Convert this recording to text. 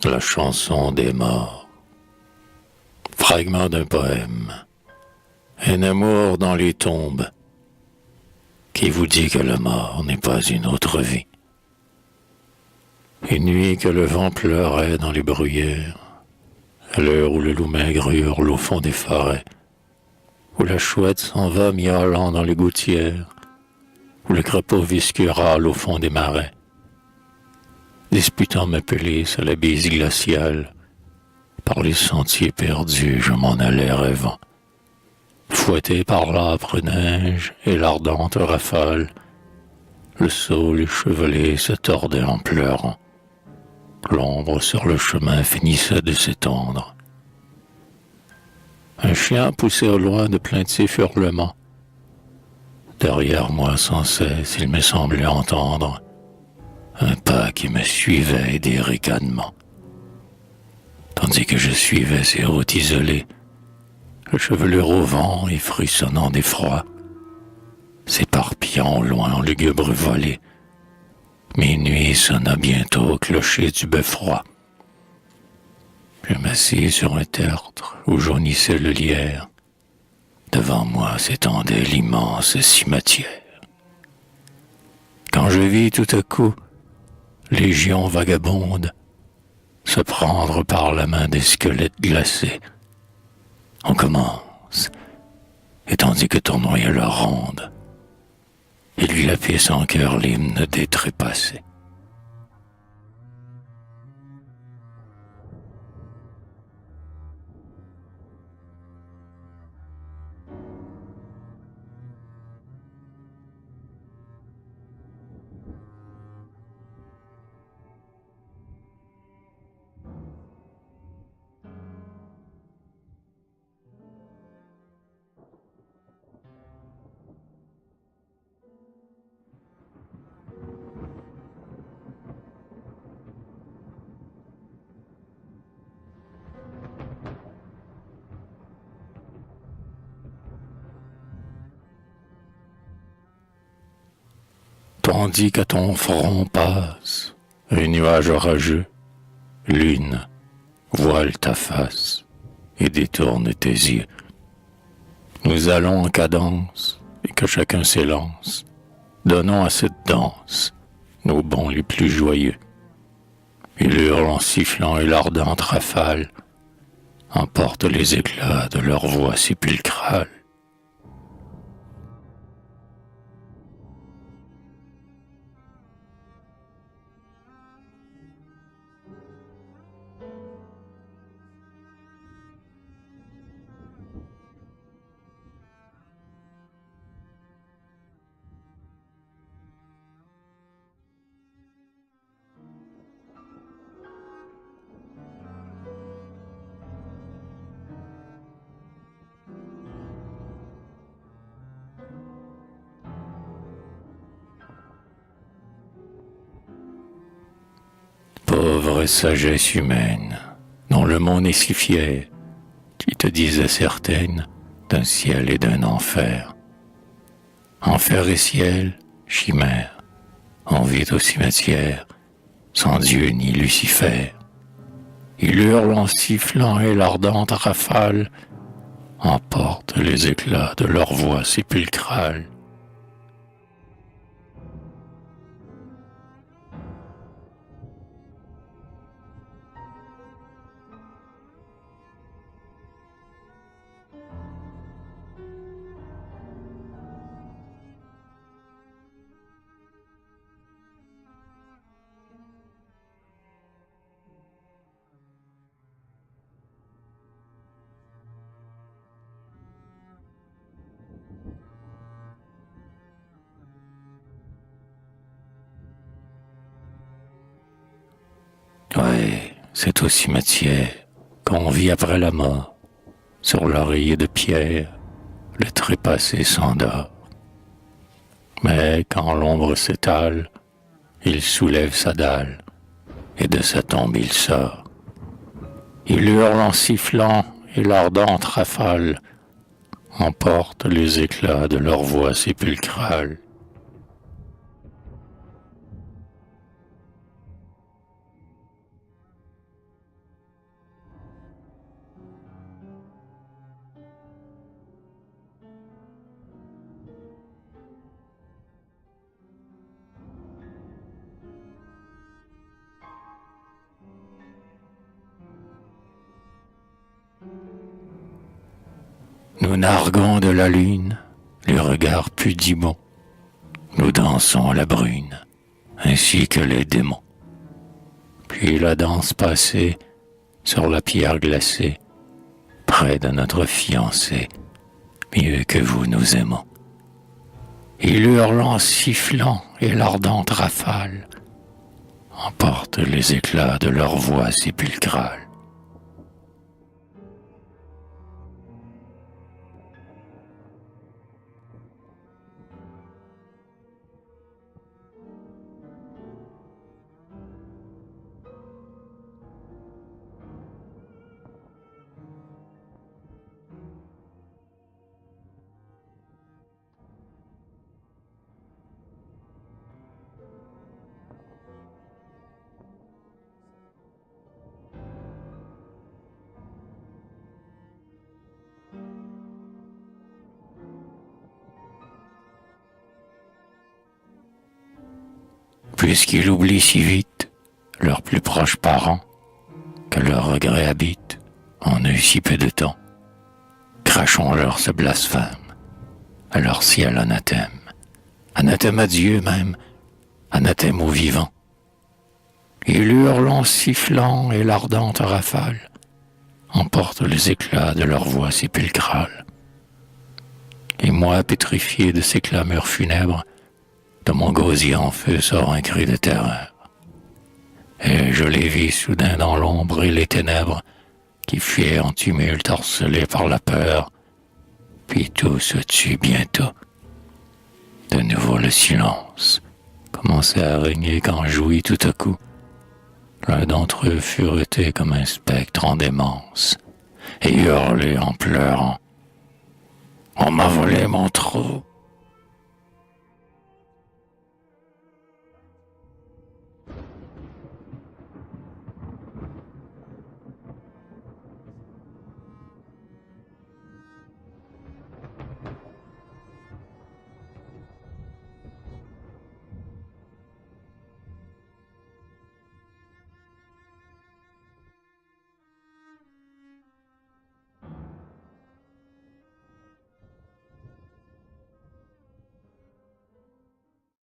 La chanson des morts. Fragment d'un poème. Un amour dans les tombes. Qui vous dit que la mort n'est pas une autre vie? Une nuit que le vent pleurait dans les bruyères, à l'heure où le loup maigre hurle au fond des forêts, où la chouette s'en va miaulant dans les gouttières, où le crapaud visqueux râle au fond des marais. Disputant ma pelisse à la bise glaciale, par les sentiers perdus je m'en allais rêvant. Fouetté par l'âpre neige et l'ardente rafale, le saule échevelé se tordait en pleurant. L'ombre sur le chemin finissait de s'étendre. Un chien poussait au loin de plaintifs hurlements. Derrière moi sans cesse il me semblait entendre un pas qui me suivait et des ricanements. Tandis que je suivais ces routes isolées, le chevelure au vent et frissonnant d'effroi, s'éparpillant au loin en lugubres volées, minuit sonna bientôt au clocher du beffroi. Je m'assis sur un tertre où jaunissait le lierre. Devant moi s'étendait l'immense cimetière. Quand je vis tout à coup légion vagabonde se prendre par la main des squelettes glacés, on commence, et tandis que tournoyait leur ronde, il lui lapait sans cœur l'hymne des trépassés. Tandis qu'à ton front passe un nuage orageux, lune, voile ta face et détourne tes yeux. Nous allons en cadence et que chacun s'élance, donnons à cette danse nos bons les plus joyeux. Ils hurlent en sifflant et l'ardente rafale emporte les éclats de leur voix sépulcrale. Pauvre sagesse humaine, dont le monde est si fier, qui te disait certaine d'un ciel et d'un enfer. Enfer et ciel, chimère, on vit au cimetière, sans Dieu ni Lucifer. Il hurle en sifflant et l'ardente rafale emporte les éclats de leur voix sépulcrale. Ouais, c'est au cimetière qu'on vit après la mort. Sur l'oreiller de pierre, le trépassé s'endort. Mais quand l'ombre s'étale, il soulève sa dalle, et de sa tombe il sort. Il hurle en sifflant, et l'ardente rafale emporte les éclats de leur voix sépulcrale. Nous narguons de la lune les regards pudibonds. Nous dansons la brune, ainsi que les démons. Puis la danse passée sur la pierre glacée, près de notre fiancé, mieux que vous nous aimons. Ils hurlent en sifflant et l'ardente rafale emporte les éclats de leur voix sépulcrale. Puisqu'ils oublient si vite leurs plus proches parents, que leurs regrets habitent en eux si peu de temps, crachons-leur ce blasphème, à leur ciel anathème, anathème à Dieu même, anathème aux vivants. Ils hurlent en sifflant et l'ardente rafale emporte les éclats de leur voix sépulcrale. Et moi, pétrifié de ces clameurs funèbres, de mon gosier en feu sort un cri de terreur. Et je les vis soudain dans l'ombre et les ténèbres qui fuyaient en tumulte harcelés par la peur. Puis tout se tut bientôt. De nouveau le silence commençait à régner quand jouit tout à coup. L'un d'entre eux fureté comme un spectre en démence et hurlait en pleurant. On m'a volé mon trou.